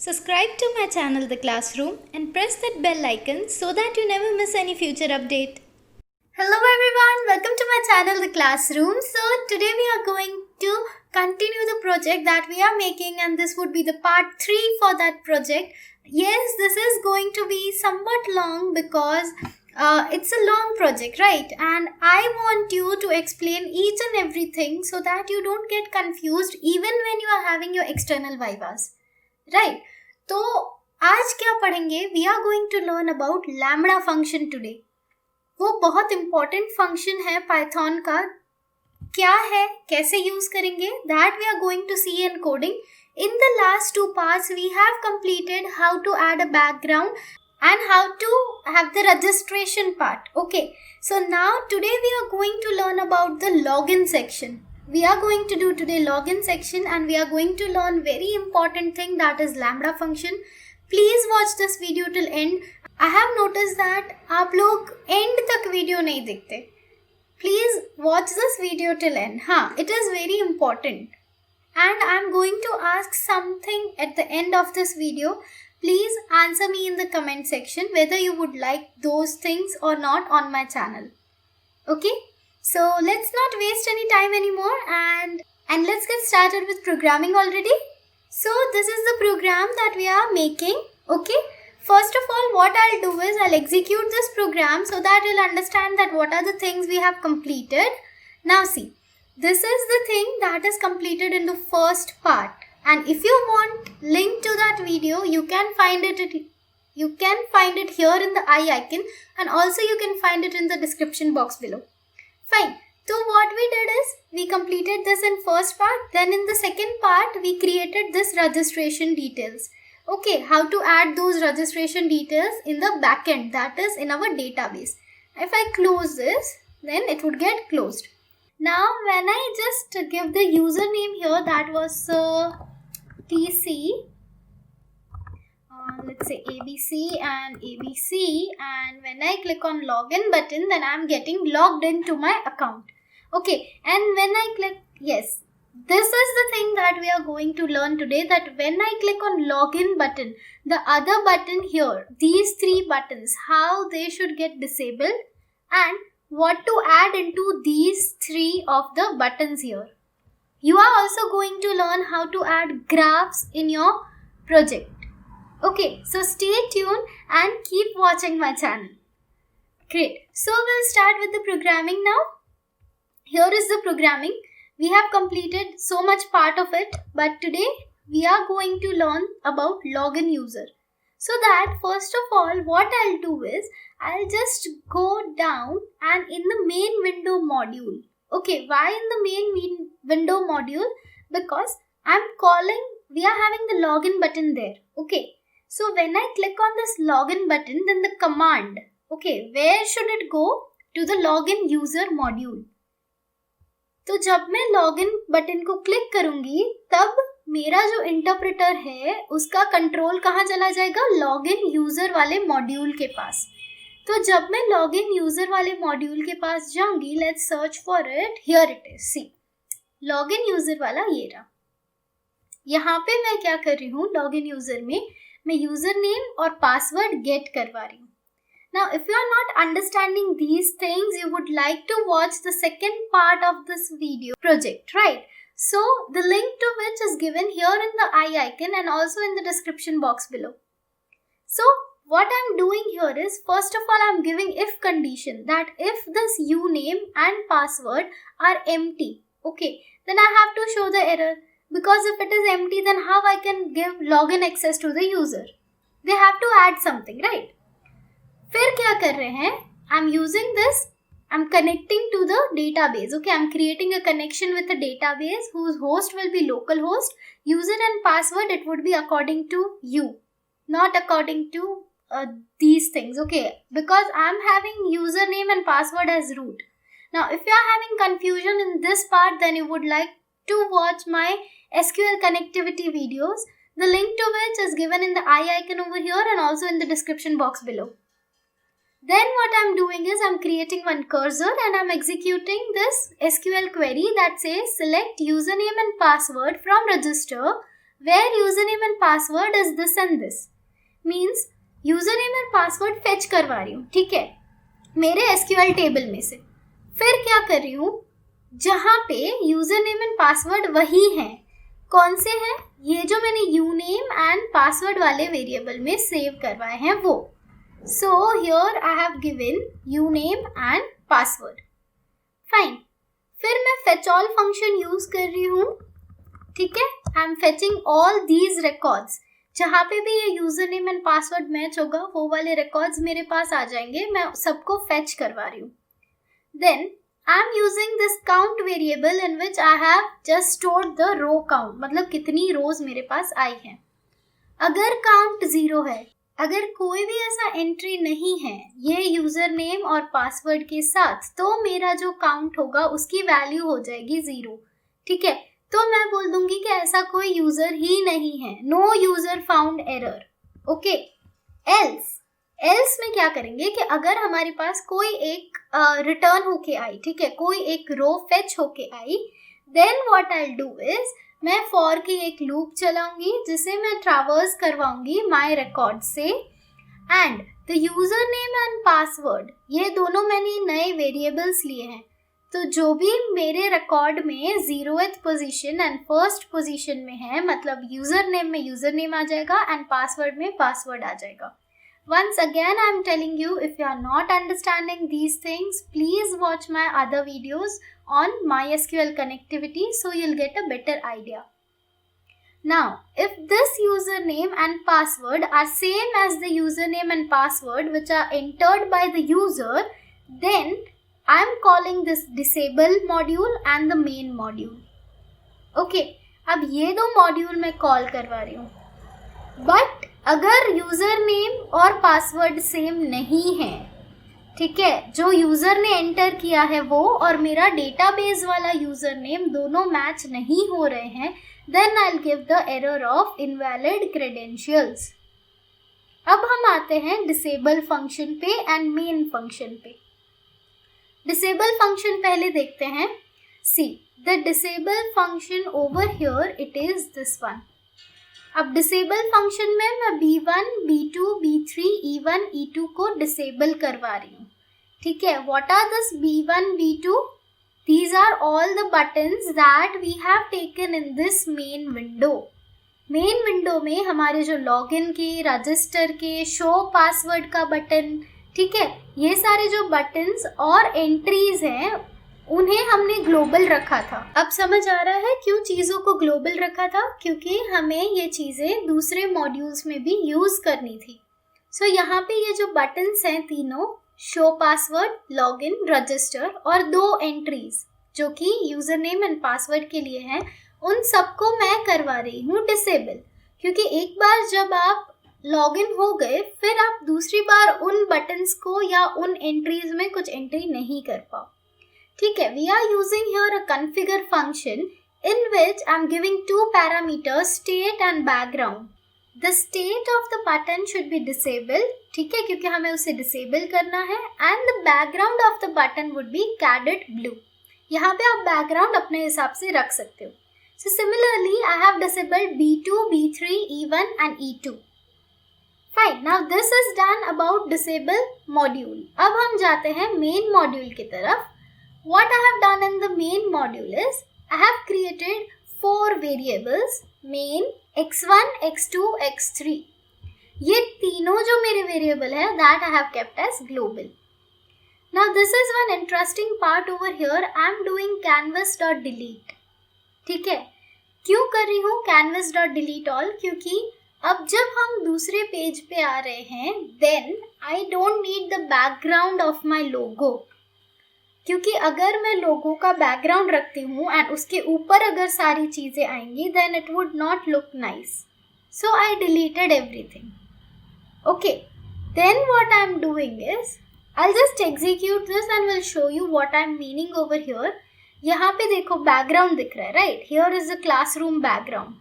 Subscribe to my channel The Classroom and press that bell icon so that you never miss any future update. Hello everyone, welcome to my channel The Classroom. So today we are going to continue the project that we are making, and this would be the part 3 for that project. Yes, this is going to be somewhat long because it's a long project, right? And I want you to explain each and everything so that you don't get confused even when you are having your external vivas. Right तो आज क्या पढ़ेंगे? We are going to learn about lambda function today. वो बहुत important function है Python का. क्या है, कैसे यूज करेंगे, that we are going to see in coding. In the last 2 parts we have completed how to add a background and how to have the registration part. Okay, so now today we are going to learn about the login section. We are going to do today login section, and we are going to learn very important thing, that is lambda function. Please watch this video till end. I have noticed that आप लोग end तक video नहीं देखते. Please watch this video till end. हाँ, it is very important. And I am going to ask something at the end of this video. Please answer me in the comment section whether you would like those things or not on my channel. Okay? So let's not waste any time anymore and let's get started with programming already. So this is the program that we are making. Okay. First of all, what I'll do is I'll execute this program so that you'll understand that what are the things we have completed. Now see, this is the thing that is completed in the first part. And if you want link to that video, you can find it here in the I icon, and also you can find it in the description box below. Fine. So what we did is we completed this in first part. Then in the second part we created this registration details. Okay, how to add those registration details in the backend, that is in our database. If I close this, then it would get closed. Now when I just give the username here, that was TC. Let's say ABC and ABC, and when I click on login button, then I'm getting logged into my account. Okay, and when I click, yes, this is the thing that we are going to learn today, that when I click on login button, the other button here, these 3 buttons, how they should get disabled and what to add into these 3 of the buttons here. You are also going to learn how to add graphs in your project. Okay, so stay tuned and keep watching my channel. Great. So we'll start with the programming now. Here is the programming. We have completed so much part of it, but today we are going to learn about login user. So that first of all, what I'll do is I'll just go down and in the main window module. Okay, why in the main window module? Because we are having the login button there. Okay. So when I click on this login button, then the command, okay, where should it go? To the login user module. तो जब मैं login button को click करूंगी, तब मेरा जो interpreter है उसका कंट्रोल कहाँ चला जाएगा? लॉगिन यूजर वाले मॉड्यूल के पास. तो जब मैं लॉगिन यूजर वाले मॉड्यूल के पास जाऊंगी, let's search for it. Here it is. See, login user वाला ये रहा. यहाँ पे मैं क्या कर रही हूँ? लॉगिन यूजर में मैं यूजर नेम और पासवर्ड गेट करवा रही हूँ. Now if you are not understanding these things, you would like to watch the second part of this video project, right? So the link to which is given here in the I icon and also in the description box below. So what I'm doing here is, first of all, I'm giving if condition, that if this uname and password are empty, okay, then I have to show the error. Because if it is empty, then how I can give login access to the user? They have to add something, right? फिर क्या कर रहे हैं? I'm using this. I'm connecting to the database. Okay, I'm creating a connection with a database whose host will be localhost. User and password, it would be according to you, not according to these things. Okay, because I'm having username and password as root. Now, if you are having confusion in this part, then you would like to watch my SQL connectivity videos, the link to which is given in the I icon over here and also in the description box below. Then what I'm doing is I'm creating one cursor and I'm executing this SQL query that says select username and password from register where username and password is this and this. Means username and password fetch करवा रही हूँ, ठीक है, मेरे SQL table में से. फिर क्या कर रही हूँ, जहाँ पे यूजरनेम एंड पासवर्ड वही हैं. कौन से हैं? ये जो मैंने यूनेम एंड पासवर्ड वाले वेरिएबल में सेव करवाए हैं वो. So here I have given uname and password. Fine. फिर मैं फेच ऑल फंक्शन यूज कर रही हूँ, ठीक है. I am fetching all these records. जहाँ पे भी ये user name and password match होगा वो वाले रिकॉर्ड्स मेरे पास आ जाएंगे. मैं सबको फेच करवा रही हूँ. Then I am using this count variable in which I have just stored the row count. मतलब कितनी रोज मेरे पास आई हैं. अगर काउंट 0 है, अगर कोई भी ऐसा एंट्री नहीं है ये यूजर नेम और पासवर्ड के साथ, तो मेरा जो काउंट होगा उसकी वैल्यू हो जाएगी 0. ठीक है, तो मैं बोल दूंगी कि ऐसा कोई यूजर ही नहीं है. No user found error. Okay. Else में क्या करेंगे कि अगर हमारे पास कोई एक रिटर्न होके आई, ठीक है, कोई एक रो फेच होके आई, then what I do is मैं फॉर की एक लूप चलाऊंगी जिसे मैं ट्रैवर्स करवाऊंगी माय रिकॉर्ड से. And the user name and password ये दोनों मैंने नए वेरिएबल्स लिए हैं, तो जो भी मेरे रिकॉर्ड में 0th position and 1st position में है, मतलब यूजर नेम में यूजर नेम आ जाएगा एंड पासवर्ड में पासवर्ड आ जाएगा. Once again, I am telling you, if you are not understanding these things, please watch my other videos on MySQL connectivity so you'll get a better idea. Now, if this username and password are same as the username and password which are entered by the user, then I am calling this disable module and the main module. Okay, अब ये दो module मैं call करवा रही हूँ. But अगर user name और password same नहीं है, ठीक है, जो यूजर ने एंटर किया है वो और मेरा डेटाबेस वाला यूजर नेम दोनों मैच नहीं हो रहे हैं, then I will give the error of invalid credentials. अब हम आते हैं डिसेबल फंक्शन पे एंड मेन फंक्शन पे. डिसेबल फंक्शन पहले देखते हैं. See the disable function over here, it is this one. अब डिसेबल फंक्शन में मैं B1, B2, B3, E1, E2 को डिसेबल करवा रही हूँ. ठीक है, what are this B1, B2? These are all the buttons that we have taken in this main window. Main window में हमारे जो लॉगिन के, रजिस्टर के, शो पासवर्ड का बटन, ठीक है, ये सारे जो बटन्स और एंट्रीज हैं उन्हें हमने ग्लोबल रखा था. अब समझ आ रहा है क्यों चीज़ों को ग्लोबल रखा था? क्योंकि हमें ये चीज़ें दूसरे मॉड्यूल्स में भी यूज़ करनी थी. सो यहाँ पे ये जो बटन्स हैं तीनों, शो पासवर्ड, लॉगिन, रजिस्टर और 2 एंट्रीज जो कि यूज़र नेम एंड पासवर्ड के लिए हैं, उन सबको मैं करवा रही हूँ डिसेबल. क्योंकि एक बार जब आप लॉगिन हो गए फिर आप दूसरी बार उन बटन्स को या उन एंट्रीज में कुछ एंट्री नहीं कर पाओ. ठीक है, we are using here a configure function in which I am giving 2 parameters, state and background. The state of the button should be disabled, ठीक है, क्योंकि हमें उसे disable करना है, and the background of the button would be cadet blue. यहाँ पे आप background अपने हिसाब से रख सकते हो. So similarly, I have disabled B2, B3, E1 and E2. Fine. Now this is done about disable module. अब हम जाते हैं main module की तरफ. What I have done in the main module is I have created 4 variables, main, x1, x2, x3. ये तीनों जो मेरे variable है that I have kept as global. Now this is one interesting part over here. I am doing canvas.delete. ठीक है, क्यों कर रही हूँ canvas.delete all? क्योंकि अब जब हम दूसरे पेज पे आ रहे हैं then I don't need the background of my logo. क्योंकि अगर मैं लोगो का बैकग्राउंड रखती हूँ एंड उसके ऊपर अगर सारी चीज़ें आएंगी then it would not look nice. So I deleted everything. Okay, then what I am doing is I just execute this and will show you what I am meaning over here. यहाँ पे देखो background दिख रहा है, राइट? Here is the classroom background.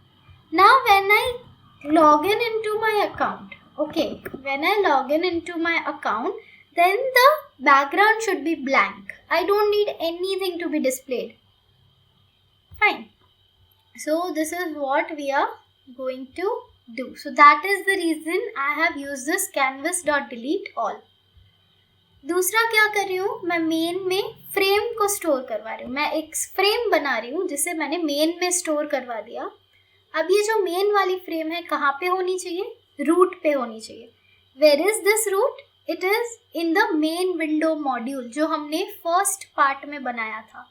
Now when I log in into my account, okay, when I log in into my account, then the background should be blank. I don't need anything to be displayed. Fine. So this is what we are going to do. So that is the reason I have used this canvas.delete all. दूसरा क्या कर रही हूँ, मैं main में frame को store करवा रही हूँ. मैं एक फ्रेम बना रही हूँ जिसे मैंने मेन में स्टोर करवा दिया. अब ये जो मेन वाली फ्रेम है कहाँ पे होनी चाहिए, रूट पे होनी चाहिए. Where is this route, it is in the main window module जो हमने फर्स्ट पार्ट में बनाया था.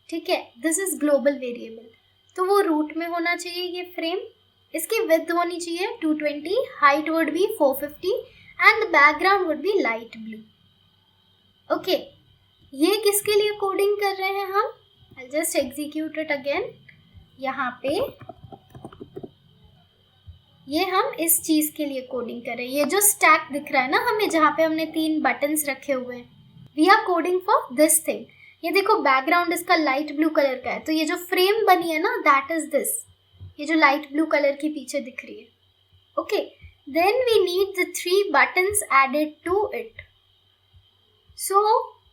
ठीक है, दिस इज ग्लोबल वेरिएबल, तो वो रूट में होना चाहिए ये फ्रेम. इसकी विड्थ होनी चाहिए 220, height would be 450 and the background would be light blue. Okay, ये किसके लिए कोडिंग कर रहे हैं हम, आई जस्ट एग्जीक्यूट इट अगेन. यहाँ पे ये हम इस चीज के लिए कोडिंग कर रहे हैं. ये जो स्टैक दिख रहा है ना हमें, जहाँ पे हमने 3 बटन्स रखे हुए हैं, we are coding for this thing. ये देखो बैकग्राउंड इसका लाइट ब्लू कलर का है, तो ये जो फ्रेम बनी है ना, दैट इज दिस, ये जो लाइट ब्लू कलर की पीछे दिख रही है. Okay, then we need the 3 buttons added to it. So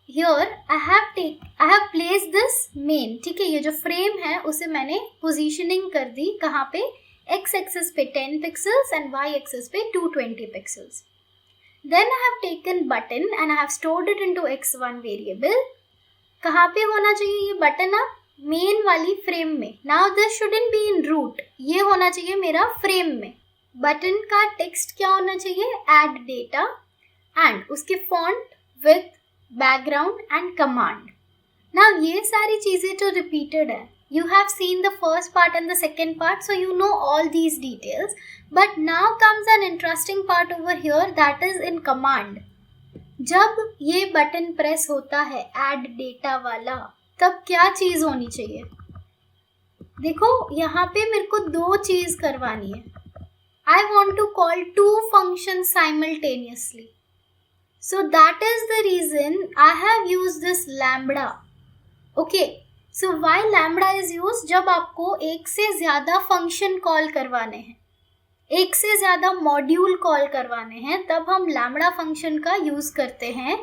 here I have placed this main. ठीक है, ये जो फ्रेम है उसे मैंने पोजीशनिंग कर दी कहाँ पे, x एक्सिस पे 10 पिक्सल्स एंड y एक्सिस पे 220 pixels. Then I have taken button and I have stored it into x1 variable. कहाँ पे होना चाहिए ये बटन, अब मेन वाली फ्रेम में. Now this shouldn't be in root, ये होना चाहिए मेरा फ्रेम में. बटन का टेक्स्ट क्या होना चाहिए, add data, एंड उसके font with background and command. Now ये सारी चीजें तो repeated है. You have seen the first part and the second part, so you know all these details. But now comes an interesting part over here, that is in command. जब ये button press होता है add data वाला, तब क्या चीज होनी चाहिए. देखो यहाँ पे मेरे को 2 चीज करवानी है. I want to call 2 functions simultaneously. So that is the reason I have used this lambda. Okay, so why lambda is used, जब आपको एक से ज़्यादा फंक्शन कॉल करवाने हैं, एक से ज़्यादा मॉड्यूल कॉल करवाने हैं, तब हम lambda फंक्शन का यूज़ करते हैं.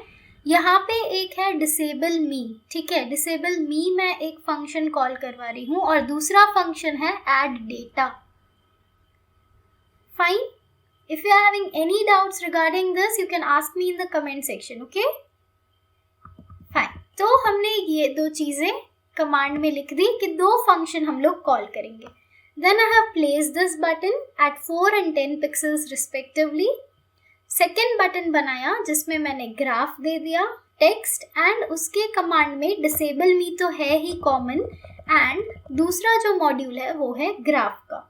यहाँ पे एक है डिसेबल मी. ठीक है, डिसेबल मी मैं एक फंक्शन कॉल करवा रही हूँ और दूसरा फंक्शन है add data. Fine. If you are having any doubts regarding this, you can ask me in the comment section, okay? Fine. तो हमने ये 2 चीज़ें कमांड में लिख दी कि 2 फंक्शन हम लोग कॉल करेंगे. Then I have placed this button at 4 and 10 pixels respectively. Second button बनाया जिसमें मैंने ग्राफ दे दिया, टेक्स्ट, एंड उसके कमांड में डिसेबल मी तो है ही कॉमन, एंड दूसरा जो मॉड्यूल है वो है ग्राफ का.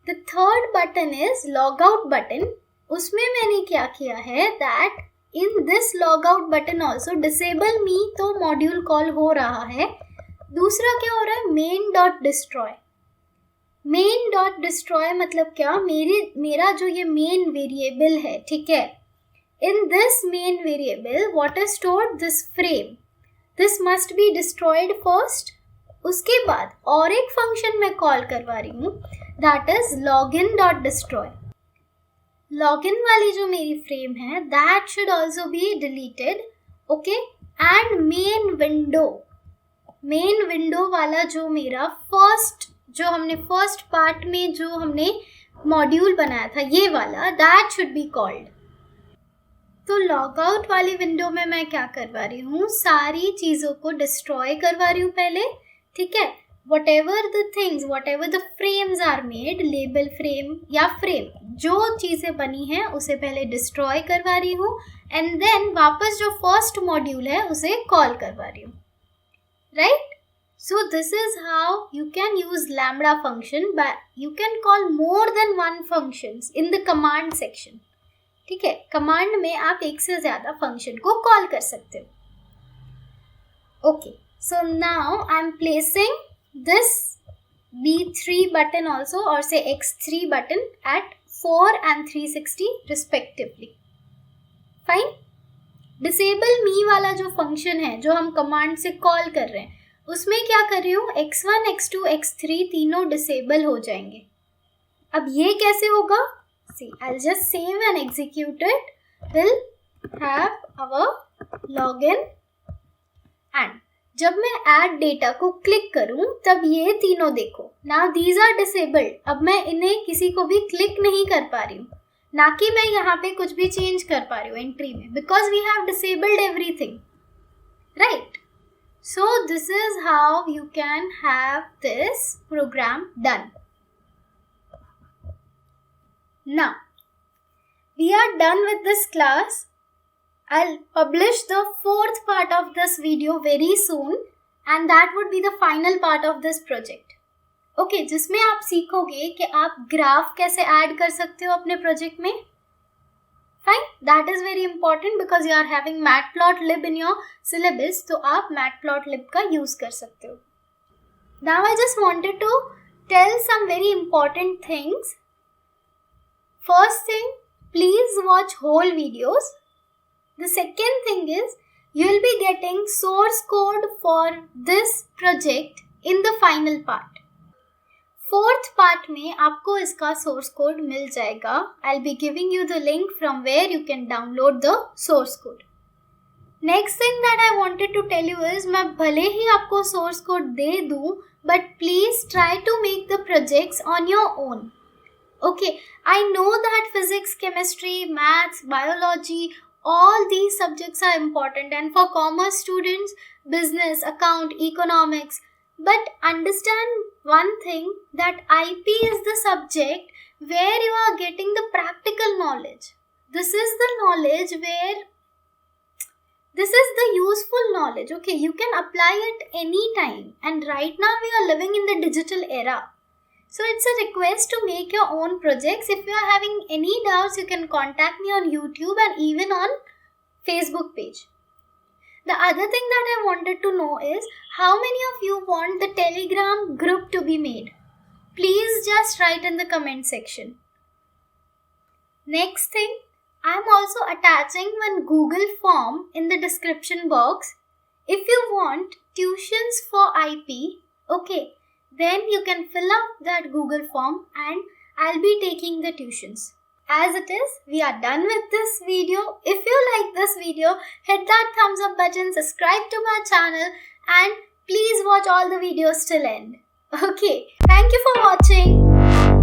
The third button is logout button. उसमें मैंने क्या किया है, that in this logout button also disable me तो मॉड्यूल कॉल हो रहा है. दूसरा क्या हो रहा है, main.destroy. main.destroy मतलब क्या, मेरा जो ये main variable है, ठीक है, in this main variable what is stored, this frame. This must be destroyed first. उसके बाद और एक फंक्शन मैं कॉल करवा रही हूँ, that is login.destroy. login वाली जो मेरी फ्रेम है, that should also be deleted. Okay, and main window वाला जो मेरा हमने फर्स्ट पार्ट में जो हमने मॉड्यूल बनाया था, ये वाला, that should be called. तो लॉगआउट वाली विंडो में मैं क्या करवा रही हूँ, सारी चीज़ों को डिस्ट्रॉय करवा रही हूँ पहले. ठीक है, whatever the things, whatever the frames are made, label frame या frame, जो चीज़ें बनी हैं उसे पहले डिस्ट्रॉय करवा रही हूँ, एंड देन वापस जो फर्स्ट मॉड्यूल है उसे कॉल करवा रही हूँ. Right, so this is how you can use lambda function, but you can call more than 1 functions in the command section. ठीक है, कमांड में आप एक से ज़्यादा फंक्शन को कॉल कर सकते हो. Okay, so now I'm placing this B3 button also, or say X3 button at 4 and 360 respectively. Fine. Disable me वाला जो फंक्शन है जो हम कमांड से कॉल कर रहे हैं, उसमें क्या कर रही हूँ, X1, X2, X3 तीनों डिसेबल हो जाएंगे. अब ये कैसे होगा, see, I'll just save and execute it. We'll have our login, and जब मैं ऐड डेटा को क्लिक करूं तब ये तीनों देखो, नाउ दीज आर डिसेबल्ड. अब मैं इन्हें किसी को भी क्लिक नहीं कर पा रही हूँ, ना कि मैं यहाँ पे कुछ भी चेंज कर पा रही हूँ एंट्री में, because we have disabled everything, right? So this is how you can have this program done. Now, we are done with this class. I'll publish the fourth part of this video very soon, and that would be the final part of this project. Okay, जिसमें आप सीखोगे कि आप graph कैसे add कर सकते हो अपने प्रोजेक्ट में. Fine, that is very important because you are having matplotlib in your syllabus, तो आप matplotlib का use कर सकते हो. Now I just wanted to tell some very important things. First thing, please watch whole videos. The second thing is, you will be getting source code for this project in the final part. Fourth part में आपको इसका source code मिल जाएगा. I'll be giving you the link from where you can download the source code. Next thing that I wanted to tell you is, मैं भले ही आपको source code दे दूँ, but please try to make the projects on your own. Okay, I know that physics, chemistry, maths, biology, all these subjects are important, and for commerce students, business, account, economics. But understand one thing, that IP is the subject where you are getting the practical knowledge. This is the knowledge where, this is the useful knowledge. Okay, you can apply it anytime. And right now we are living in the digital era. So it's a request to make your own projects. If you are having any doubts, you can contact me on YouTube and even on Facebook page. The other thing that I wanted to know is, how many of you want the Telegram group to be made? Please just write in the comment section. Next thing, I am also attaching one Google form in the description box. If you want tuitions for IP, okay, then you can fill up that Google form and I'll be taking the tuitions. As it is, we are done with this video. If you like this video, hit that thumbs up button, subscribe to my channel, and please watch all the videos till end. Okay, thank you for watching.